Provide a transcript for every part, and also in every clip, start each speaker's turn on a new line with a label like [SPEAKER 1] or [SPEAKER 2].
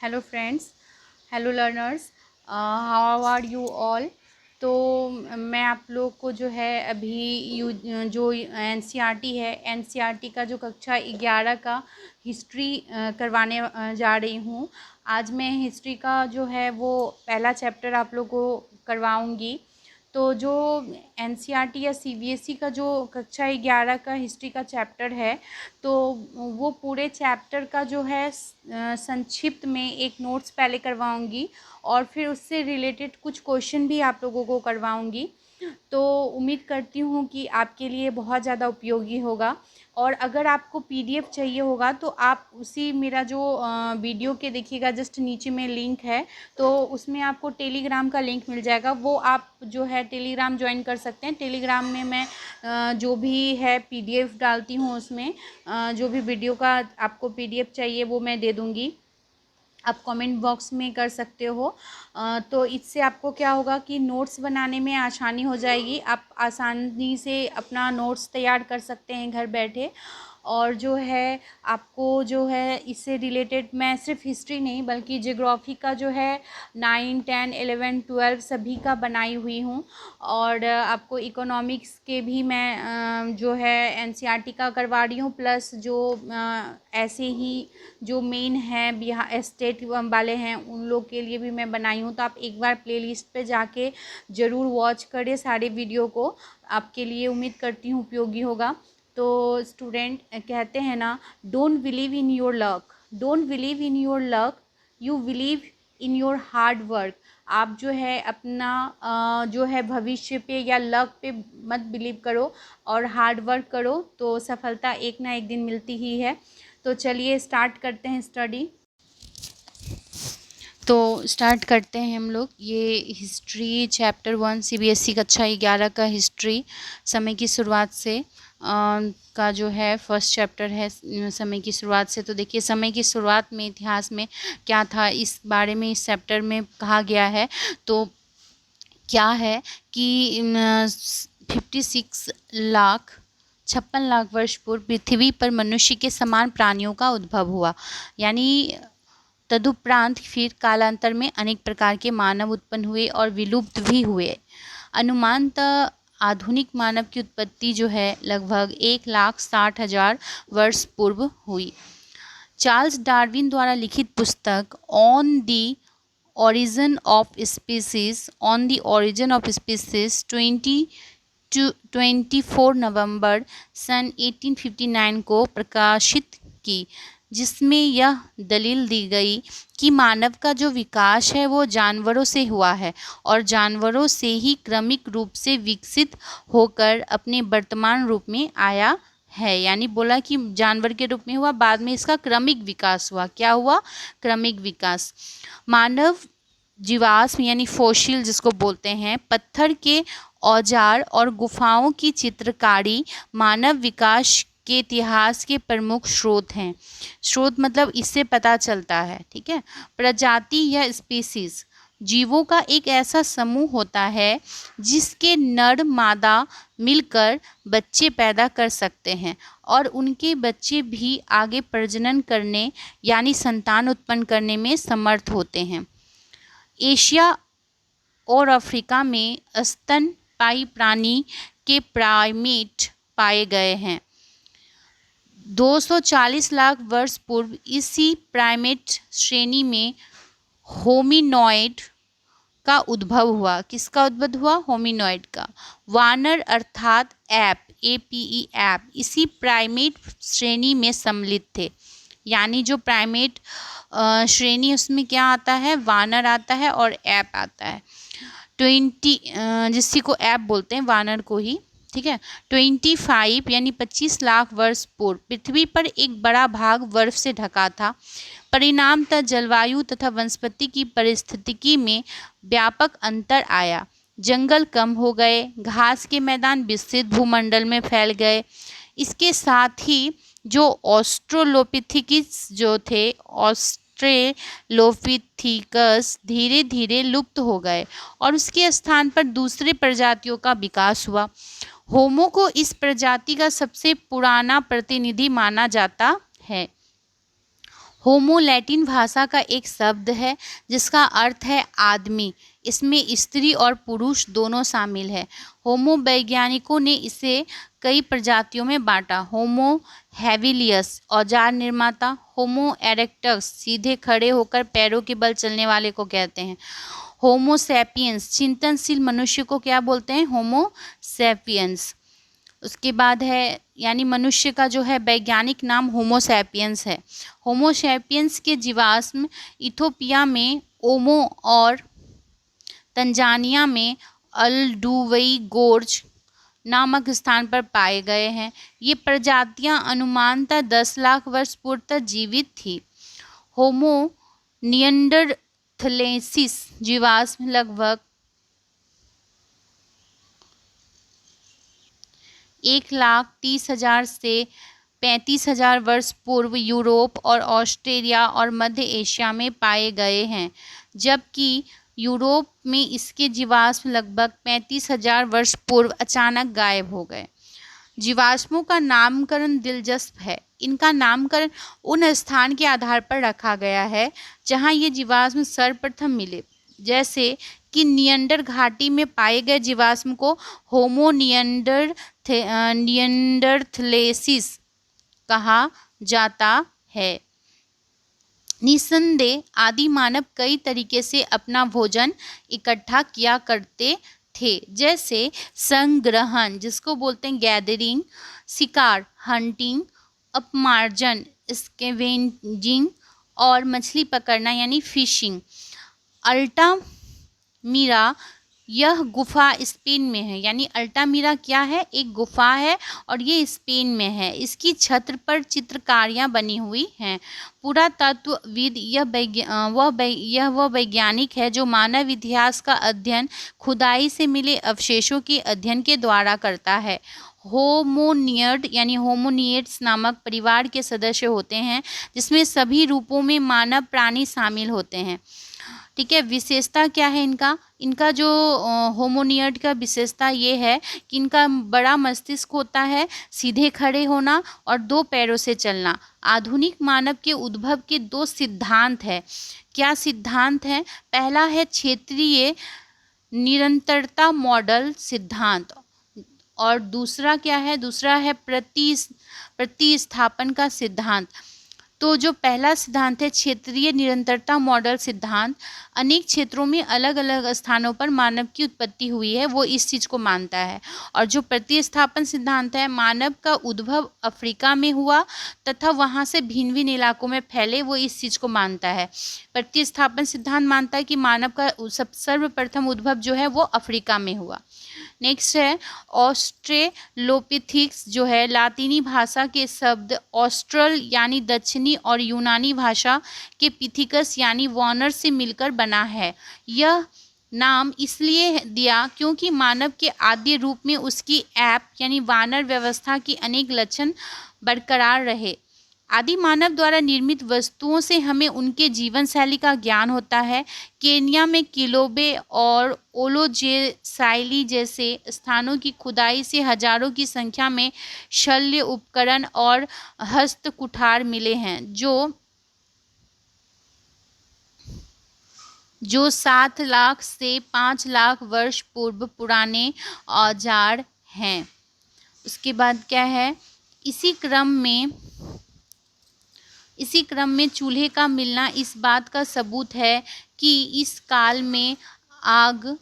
[SPEAKER 1] Hello friends, hello learners, how are you all. तो मैं आप लोग को जो है अभी जो एनसीईआरटी है, एनसीईआरटी का जो कक्षा 11 का हिस्ट्री करवाने जा रही हूँ। आज मैं हिस्ट्री का जो है वो पहला चैप्टर आप लोग को करवाऊँगी। तो जो एनसीईआरटी या सीबीएसई का जो कक्षा 11 का हिस्ट्री का चैप्टर है, तो वो पूरे चैप्टर का जो है संक्षिप्त में एक नोट्स पहले करवाऊँगी और फिर उससे रिलेटेड कुछ क्वेश्चन भी आप लोगों को करवाऊँगी। तो उम्मीद करती हूँ कि आपके लिए बहुत ज़्यादा उपयोगी होगा। और अगर आपको पीडीएफ चाहिए होगा तो आप उसी मेरा जो वीडियो के देखिएगा, जस्ट नीचे में लिंक है, तो उसमें आपको टेलीग्राम का लिंक मिल जाएगा। वो आप जो है टेलीग्राम ज्वाइन कर सकते हैं। टेलीग्राम में मैं जो भी है पीडीएफ डालती हूँ, उसमें जो भी वीडियो का आपको पीडीएफ चाहिए वो मैं दे दूँगी। आप कमेंट बॉक्स में कर सकते हो। तो इससे आपको क्या होगा कि नोट्स बनाने में आसानी हो जाएगी। आप आसानी से अपना नोट्स तैयार कर सकते हैं घर बैठे। और जो है आपको जो है इससे रिलेटेड मैं सिर्फ हिस्ट्री नहीं बल्कि ज्योग्राफी का जो है 9, 10, 11, 12 सभी का बनाई हुई हूँ। और आपको इकोनॉमिक्स के भी मैं जो है एनसीईआरटी का करवा रही हूँ, प्लस जो ऐसे ही जो मेन है बिहार स्टेट वाले हैं उन लोग के लिए भी मैं बनाई हूँ। तो आप एक बार प्लेलिस्ट पे जाके ज़रूर वॉच करें सारे वीडियो को, आपके लिए उम्मीद करती हूँ उपयोगी होगा। तो स्टूडेंट कहते हैं ना, don't believe in your luck, don't believe in your luck, you believe in your hard work. आप जो है अपना जो है भविष्य पे या लक पे मत बिलीव करो और हार्ड वर्क करो, तो सफलता एक ना एक दिन मिलती ही है। तो चलिए स्टार्ट करते हैं स्टडी। तो स्टार्ट करते हैं हम लोग ये हिस्ट्री चैप्टर 1 सीबीएसई कक्षा 11 का हिस्ट्री समय की शुरुआत से का जो है फर्स्ट चैप्टर है समय की शुरुआत से। तो देखिए समय की शुरुआत में इतिहास में क्या था इस बारे में इस चैप्टर में कहा गया है। तो क्या है कि 56,56,56,00,000 वर्ष पूर्व पृथ्वी पर मनुष्य के समान प्राणियों का उद्भव हुआ। यानी तदुपरांत फिर कालांतर में अनेक प्रकार के मानव उत्पन्न हुए और विलुप्त भी हुए। अनुमानतः आधुनिक मानव की उत्पत्ति जो है लगभग 1,60,000 वर्ष पूर्व हुई। चार्ल्स डार्विन द्वारा लिखित पुस्तक on the origin of species 24 नवंबर सन 1859 को प्रकाशित की, जिसमें यह दलील दी गई कि मानव का जो विकास है वो जानवरों से हुआ है और जानवरों से ही क्रमिक रूप से विकसित होकर अपने वर्तमान रूप में आया है। यानी बोला कि जानवर के रूप में हुआ, बाद में इसका क्रमिक विकास हुआ। क्या हुआ? क्रमिक विकास। मानव जीवाश्म यानी फोसिल जिसको बोलते हैं, पत्थर के औजार और गुफाओं की चित्रकारी मानव विकास के इतिहास के प्रमुख स्रोत हैं। स्रोत मतलब इससे पता चलता है, ठीक है। प्रजाति या स्पीसीज जीवों का एक ऐसा समूह होता है जिसके नर मादा मिलकर बच्चे पैदा कर सकते हैं और उनके बच्चे भी आगे प्रजनन करने यानी संतान उत्पन्न करने में समर्थ होते हैं। एशिया और अफ्रीका में स्तनपायी प्राणी के प्राइमेट पाए गए हैं। 240 लाख वर्ष पूर्व इसी प्राइमेट श्रेणी में होमिनॉइड का उद्भव हुआ। किसका उद्भव हुआ? होमिनॉइड का। वानर अर्थात एपी ऐप इसी प्राइमेट श्रेणी में सम्मिलित थे। यानी जो प्राइमेट श्रेणी उसमें क्या आता है? वानर आता है और ऐप आता है। 20 जिसी को ऐप बोलते हैं वानर को ही, ठीक है। 25 यानी 25 लाख वर्ष पूर्व पृथ्वी पर एक बड़ा भाग बर्फ से ढका था। परिणामतः जलवायु तथा वनस्पति की पारिस्थितिकी में व्यापक अंतर आया। जंगल कम हो गए, घास के मैदान विस्तृत भूमंडल में फैल गए। इसके साथ ही जो ऑस्ट्रोलोपिथिकस जो थे, ऑस्ट्रेलोपिथिकस धीरे धीरे लुप्त हो गए और उसके स्थान पर दूसरे प्रजातियों का विकास हुआ। होमो को इस प्रजाति का सबसे पुराना प्रतिनिधि माना जाता है। होमो लैटिन भाषा का एक शब्द है जिसका अर्थ है आदमी। इसमें स्त्री और पुरुष दोनों शामिल है। होमो वैज्ञानिकों ने इसे कई प्रजातियों में बांटा। होमो हैबिलियस औजार निर्माता, होमो एरेक्टस सीधे खड़े होकर पैरों के बल चलने वाले को कहते हैं। होमो सैपियंस चिंतनशील मनुष्य को क्या बोलते हैं? Homo sapiens. उसके बाद है यानी मनुष्य का जो है वैज्ञानिक नाम होमो सैपियंस है। होमो सैपियंस के जीवाश्म इथोपिया में ओमो और तंजानिया में अल्डुवई गोर्ज नामक स्थान पर पाए गए हैं। ये प्रजातियां अनुमानतः 10 लाख वर्ष पूर्व तक जीवित थी। होमो निएंडरथलेंसिस जीवाश्म लगभग 1,30,000 से 35,000 वर्ष पूर्व यूरोप और ऑस्ट्रेलिया और मध्य एशिया में पाए गए हैं, जबकि यूरोप में इसके जीवाश्म लगभग 35,000 वर्ष पूर्व अचानक गायब हो गए। जीवाश्मों का नामकरण दिलचस्प है। इनका नामकरण उन स्थान के आधार पर रखा गया है जहां ये जीवाश्म सर्वप्रथम मिले, जैसे कि निएंडर घाटी में पाए गए जीवाश्म को होमो निएंडरथलेसिस कहा जाता है। निस्संदेह आदि मानव कई तरीके से अपना भोजन इकट्ठा किया करते थे, जैसे संग्रहण जिसको बोलते हैं गैदरिंग, शिकार हंटिंग, अपमार्जन स्कैवेंजिंग और मछली पकड़ना यानी फिशिंग। अल्टामीरा यह गुफा स्पेन में है, यानी अल्टामीरा क्या है? एक गुफा है और ये स्पेन में है। इसकी छत पर चित्रकारियाँ बनी हुई हैं। पुरातत्वविद वह वैज्ञानिक है जो मानव इतिहास का अध्ययन खुदाई से मिले अवशेषों के अध्ययन के द्वारा करता है। होमोनियड यानी होमोनियड्स नामक परिवार के सदस्य होते हैं जिसमें सभी रूपों में मानव प्राणी शामिल होते हैं। ठीक है, विशेषता क्या है इनका जो होमोनियड का विशेषता ये है कि इनका बड़ा मस्तिष्क होता है, सीधे खड़े होना और 2 पैरों से चलना। आधुनिक मानव के उद्भव के 2 सिद्धांत हैं। क्या सिद्धांत हैं? पहला है क्षेत्रीय निरंतरता मॉडल सिद्धांत और दूसरा क्या है? दूसरा है प्रतिस्थापन का सिद्धांत। तो जो पहला सिद्धांत है क्षेत्रीय निरंतरता मॉडल सिद्धांत, अनेक क्षेत्रों में अलग अलग स्थानों पर मानव की उत्पत्ति हुई है, वो इस चीज़ को मानता है। और जो प्रतिस्थापन सिद्धांत है, मानव का उद्भव अफ्रीका में हुआ तथा वहाँ से भिन्न भिन्न इलाकों में फैले, वो इस चीज़ को मानता है। प्रतिस्थापन सिद्धांत मानता है कि मानव का सर्वप्रथम उद्भव जो है वो अफ्रीका में हुआ। नेक्स्ट है ऑस्ट्रेलोपिथिक्स, जो है लातीनी भाषा के शब्द ऑस्ट्रल यानी दक्षिणी और यूनानी भाषा के पिथिकस यानी वानर से मिलकर बना है। यह नाम इसलिए दिया क्योंकि मानव के आद्य रूप में उसकी ऐप यानी वानर व्यवस्था की अनेक लक्षण बरकरार रहे। आदि मानव द्वारा निर्मित वस्तुओं से हमें उनके जीवन शैली का ज्ञान होता है। केन्या में किलोबे और ओलोजेसाइली जैसे स्थानों की खुदाई से हजारों की संख्या में शल्य उपकरण और हस्त कुठार मिले हैं जो 7 लाख से 5 लाख वर्ष पूर्व पुराने औजार हैं। उसके बाद क्या है? इसी क्रम में चूल्हे का मिलना इस बात का सबूत है कि इस काल में आग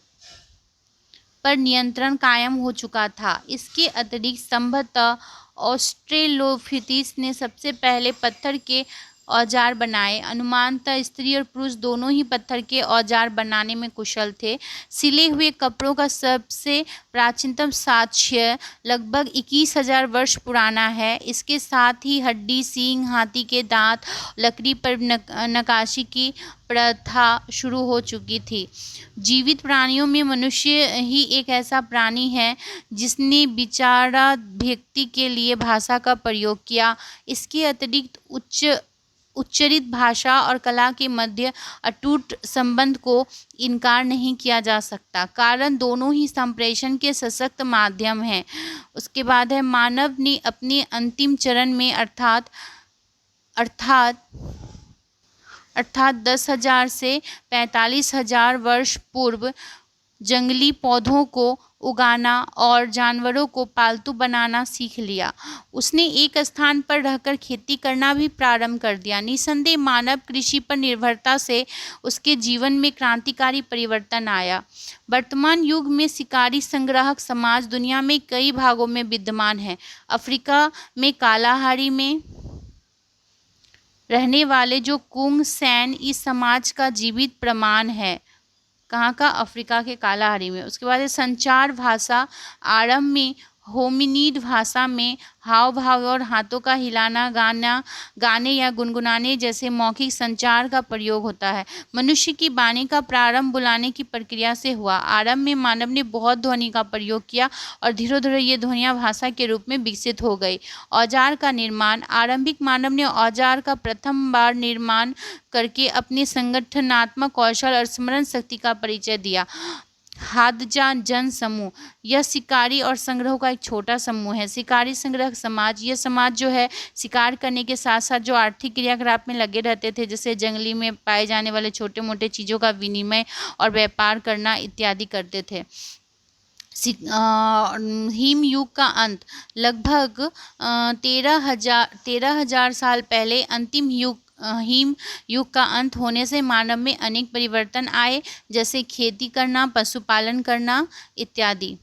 [SPEAKER 1] पर नियंत्रण कायम हो चुका था। इसके अतिरिक्त संभवतः ऑस्ट्रेलोपिथिक्स ने सबसे पहले पत्थर के औजार बनाए। अनुमानतः स्त्री और पुरुष दोनों ही पत्थर के औजार बनाने में कुशल थे। सिले हुए कपड़ों का सबसे प्राचीनतम साक्ष्य लगभग 21,000 वर्ष पुराना है। इसके साथ ही हड्डी, सींग, हाथी के दांत, लकड़ी पर नक्काशी की प्रथा शुरू हो चुकी थी। जीवित प्राणियों में मनुष्य ही एक ऐसा प्राणी है जिसने विचाराभिव्यक्ति के लिए भाषा का प्रयोग किया। इसके अतिरिक्त उच्चरित भाषा और कला के मध्य अटूट संबंध को इनकार नहीं किया जा सकता, कारण दोनों ही संप्रेषण के सशक्त माध्यम हैं। उसके बाद है मानव ने अपने अंतिम चरण में अर्थात अर्थात 10,000 से 45,000 वर्ष पूर्व जंगली पौधों को उगाना और जानवरों को पालतू बनाना सीख लिया। उसने एक स्थान पर रहकर खेती करना भी प्रारंभ कर दिया। निसंदेह मानव कृषि पर निर्भरता से उसके जीवन में क्रांतिकारी परिवर्तन आया। वर्तमान युग में शिकारी संग्राहक समाज दुनिया में कई भागों में विद्यमान है। अफ्रीका में कालाहारी में रहने वाले जो कुंग सैन इस समाज का जीवित प्रमाण है। कहाँ का? अफ्रीका के कालाहारी में। उसके बाद संचार भाषा। आरंभ में होमिनीड भाषा में हाव भाव और हाथों का हिलाना, गाने या गुनगुनाने जैसे मौखिक संचार का प्रयोग होता है। मनुष्य की वाणी का प्रारंभ बुलाने की प्रक्रिया से हुआ। आरंभ में मानव ने बहुत ध्वनि का प्रयोग किया और धीरे धीरे ये ध्वनियाँ भाषा के रूप में विकसित हो गई। औजार का निर्माण। आरंभिक मानव ने औजार का प्रथम बार निर्माण करके अपने संगठनात्मक कौशल और स्मरण शक्ति का परिचय दिया। हादजा जन समूह। यह शिकारी और संग्रह का एक छोटा समूह है। शिकारी संग्रह समाज। यह समाज जो है शिकार करने के साथ साथ जो आर्थिक क्रियाकलाप में लगे रहते थे, जैसे जंगली में पाए जाने वाले छोटे मोटे चीज़ों का विनिमय और व्यापार करना इत्यादि करते थे। हिम युग का अंत। लगभग 13,000 साल पहले हिम युग का अंत होने से मानव में अनेक परिवर्तन आए, जैसे खेती करना, पशुपालन करना इत्यादि।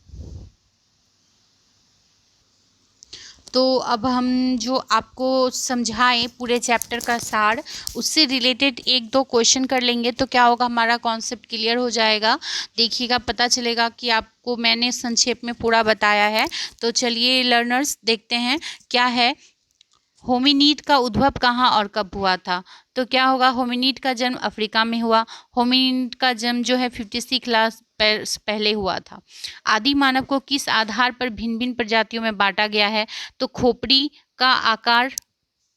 [SPEAKER 1] तो अब हम जो आपको समझाएं पूरे चैप्टर का सार, उससे रिलेटेड 1-2 क्वेश्चन कर लेंगे तो क्या होगा, हमारा कॉन्सेप्ट क्लियर हो जाएगा। देखिएगा, पता चलेगा कि आपको मैंने संक्षेप में पूरा बताया है। तो चलिए लर्नर्स देखते हैं क्या है। होमिनीड का उद्भव कहाँ और कब हुआ था? तो क्या होगा, होमिनीड का जन्म अफ्रीका में हुआ। होमिनीड का जन्म जो है 56 लाख पहले हुआ था। आदि मानव को किस आधार पर भिन्न भिन्न प्रजातियों में बांटा गया है? तो खोपड़ी का आकार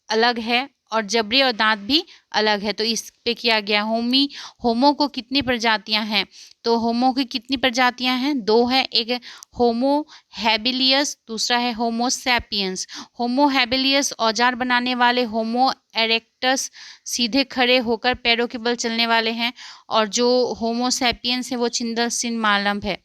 [SPEAKER 1] अलग है और जबड़े और दांत भी अलग है। तो इस पे किया गया। होमो को कितनी प्रजातियां हैं? तो होमो की कितनी प्रजातियां हैं? 2 है। एक है होमो हैबिलियस, दूसरा है होमो सैपियंस। होमो हैबिलियस औजार बनाने वाले, होमो एरेक्टस सीधे खड़े होकर पैरों के बल चलने वाले हैं, और जो होमो सैपियंस है वो छिंदसिन मानव है।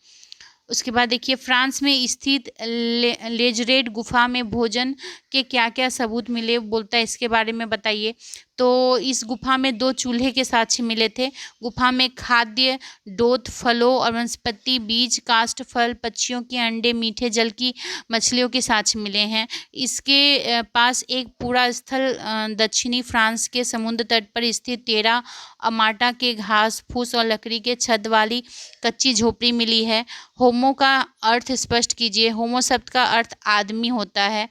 [SPEAKER 1] उसके बाद देखिए, फ्रांस में स्थित लेजरेड गुफा में भोजन के क्या क्या सबूत मिले, बोलता है इसके बारे में बताइए। तो इस गुफा में 2 चूल्हे के साक्ष्य मिले थे। गुफा में खाद्य डोथ, फलों और वनस्पति बीज, काष्ठ फल, पक्षियों के अंडे, मीठे जल की मछलियों के साक्ष्य मिले हैं। इसके पास एक पूरा स्थल दक्षिणी फ्रांस के समुद्र तट पर स्थित 13 अमाटा के घास फूस और लकड़ी के छत वाली कच्ची झोपड़ी मिली है। होमो का अर्थ स्पष्ट कीजिए। होमो शब्द का अर्थ आदमी होता है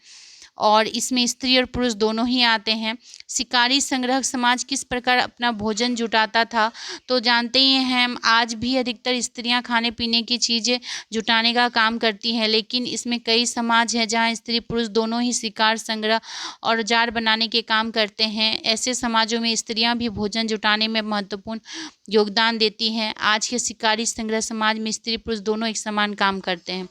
[SPEAKER 1] और इसमें स्त्री और पुरुष दोनों ही आते हैं। शिकारी संग्रहक समाज किस प्रकार अपना भोजन जुटाता था? तो जानते ही हैं हम, आज भी अधिकतर स्त्रियां खाने पीने की चीज़ें जुटाने का काम करती हैं, लेकिन इसमें कई समाज हैं जहां स्त्री पुरुष दोनों ही शिकार संग्रह और औजार बनाने के काम करते हैं। ऐसे समाजों में स्त्रियां भी भोजन जुटाने में महत्वपूर्ण योगदान देती हैं। आज के शिकारी संग्रह समाज में स्त्री पुरुष दोनों एक समान काम करते हैं।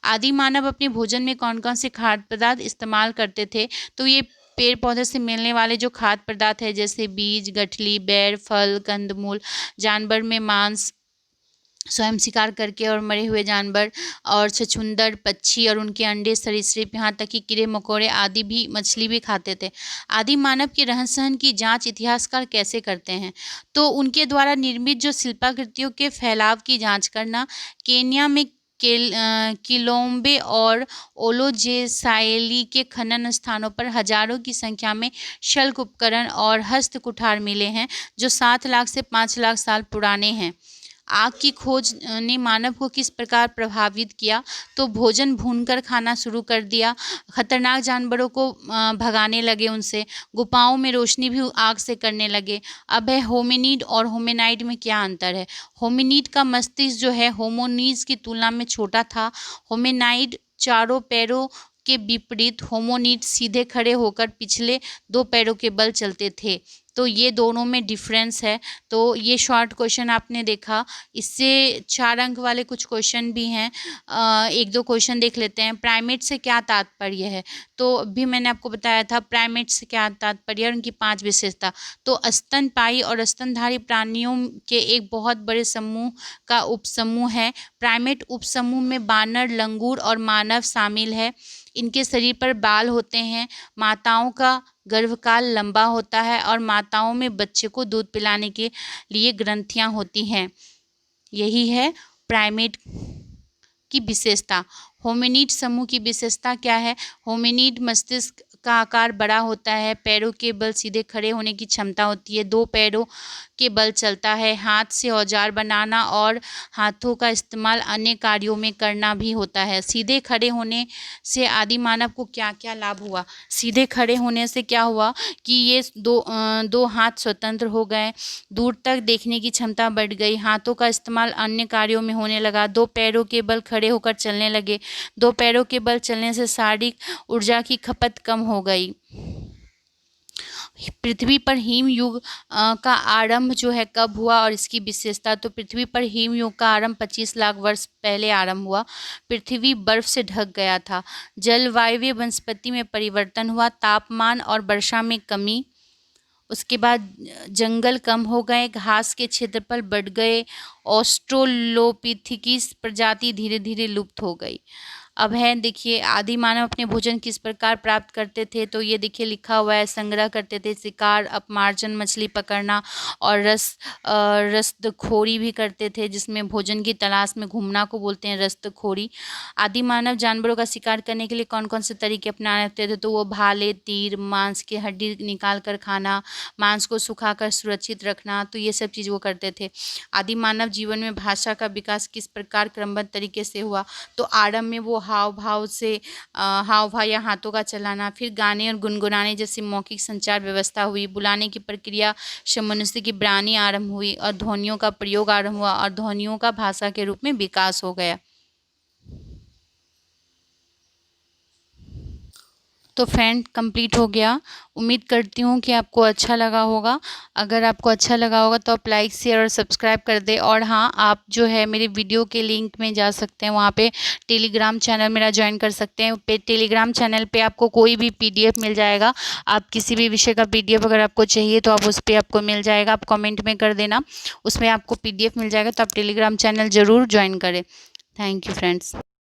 [SPEAKER 1] आदि मानव अपने भोजन में कौन कौन से खाद्य पदार्थ इस्तेमाल करते थे? तो ये पेड़ पौधे से मिलने वाले जो खाद्य पदार्थ है, जैसे बीज, गठली, बेर, फल, कंदमूल। जानवर में मांस, स्वयं शिकार करके और मरे हुए जानवर और छछूंदर, पक्षी और उनके अंडे, सरीसृप, यहाँ तक कि कीड़े मकोड़े आदि भी, मछली भी खाते थे। आदि मानव के रहन सहन की जांच इतिहासकार कैसे करते हैं? तो उनके द्वारा निर्मित जो शिल्पाकृतियों के फैलाव की जांच करना। केन्या में किलोम्बे और ओलोजेसाइली के खनन स्थानों पर हजारों की संख्या में शल्क उपकरण और हस्त कुठार मिले हैं, जो 7 लाख से 5 लाख साल पुराने हैं। आग की खोज ने मानव को किस प्रकार प्रभावित किया? तो भोजन भूनकर खाना शुरू कर दिया। खतरनाक जानवरों को भगाने लगे उनसे। गुफाओं में रोशनी भी आग से करने लगे। अब है होमिनीड और होमिनाइड में क्या अंतर है? होमिनीड का मस्तिष्क जो है होमोनीड्स की तुलना में छोटा था। होमिनाइड चारों पैरों के विपरीत, होमोनीड सीधे खड़े होकर पिछले 2 पैरों के बल चलते थे। तो ये दोनों में डिफरेंस है। तो ये शॉर्ट क्वेश्चन आपने देखा। इससे 4 अंक वाले कुछ क्वेश्चन भी हैं, 1-2 क्वेश्चन देख लेते हैं। प्राइमेट से क्या तात्पर्य है? तो अभी मैंने आपको बताया था प्राइमेट से क्या तात्पर्य और उनकी 5 विशेषता। तो स्तनपायी और स्तनधारी प्राणियों के एक बहुत बड़े समूह का उपसमूह है। प्राइमेट उपसमूह में बानर, लंगूर और मानव शामिल है। इनके शरीर पर बाल होते हैं। माताओं का गर्भकाल लंबा होता है और माताओं में बच्चे को दूध पिलाने के लिए ग्रंथियां होती हैं। यही है प्राइमेट की विशेषता। होमिनिड समूह की विशेषता क्या है? होमिनिड मस्तिष्क का आकार बड़ा होता है, पैरों के बल सीधे खड़े होने की क्षमता होती है, 2 पैरों के बल चलता है, हाथ से औजार बनाना और हाथों का इस्तेमाल अन्य कार्यों में करना भी होता है। सीधे खड़े होने से आदि मानव को क्या क्या लाभ हुआ? सीधे खड़े होने से क्या हुआ कि ये दो हाथ स्वतंत्र हो गए, दूर तक देखने की क्षमता बढ़ गई, हाथों का इस्तेमाल अन्य कार्यों में होने लगा, 2 पैरों के बल खड़े होकर चलने लगे। 2 पैरों के बल चलने से शारीरिक ऊर्जा की खपत कम हो गई। पृथ्वी पर हिम युग का आरंभ जो है कब हुआ और इसकी विशेषता? तो पृथ्वी पर हिम युग का आरंभ 25 लाख वर्ष पहले आरंभ हुआ। पृथ्वी बर्फ से ढक गया था। जलवायु वनस्पति में परिवर्तन हुआ, तापमान और वर्षा में कमी। उसके बाद जंगल कम हो गए, घास के क्षेत्रफल बढ़ गए, ऑस्ट्रोलोपिथिकीस प्रजाति धीरे धीरे लुप्त हो गई। अब है देखिए आदि मानव अपने भोजन किस प्रकार प्राप्त करते थे? तो ये देखिए लिखा हुआ है, संग्रह करते थे, शिकार, अपमार्जन, मछली पकड़ना और रस्तखोरी भी करते थे, जिसमें भोजन की तलाश में घूमना को बोलते हैं रस्तखोरी। आदि मानव जानवरों का शिकार करने के लिए कौन कौन से तरीके अपनाते थे? तो वो भाले, तीर, मांस की हड्डी निकाल कर खाना, मांस को सुखाकर सुरक्षित रखना, तो ये सब चीज़ वो करते थे। आदि मानव जीवन में भाषा का विकास किस प्रकार क्रमबद्ध तरीके से हुआ? तो आरंभ में वो हाव भाव या हाथों का चलाना, फिर गाने और गुनगुनाने जैसी मौखिक संचार व्यवस्था हुई, बुलाने की प्रक्रिया से मनुष्य की वाणी आरंभ हुई और ध्वनियों का प्रयोग आरंभ हुआ और ध्वनियों का भाषा के रूप में विकास हो गया। तो फ्रेंड कंप्लीट हो गया। उम्मीद करती हूँ कि आपको अच्छा लगा होगा। अगर आपको अच्छा लगा होगा तो आप लाइक, शेयर और सब्सक्राइब कर दें। और हाँ, आप जो है मेरे वीडियो के लिंक में जा सकते हैं, वहाँ पे टेलीग्राम चैनल मेरा ज्वाइन कर सकते हैं। टेलीग्राम चैनल पे आपको कोई भी PDF मिल जाएगा। आप किसी भी विषय का PDF अगर आपको चाहिए तो आप उस पर आपको मिल जाएगा। आप कॉमेंट में कर देना, उसमें आपको PDF मिल जाएगा। तो आप टेलीग्राम चैनल ज़रूर ज्वाइन करें। Thank you friends.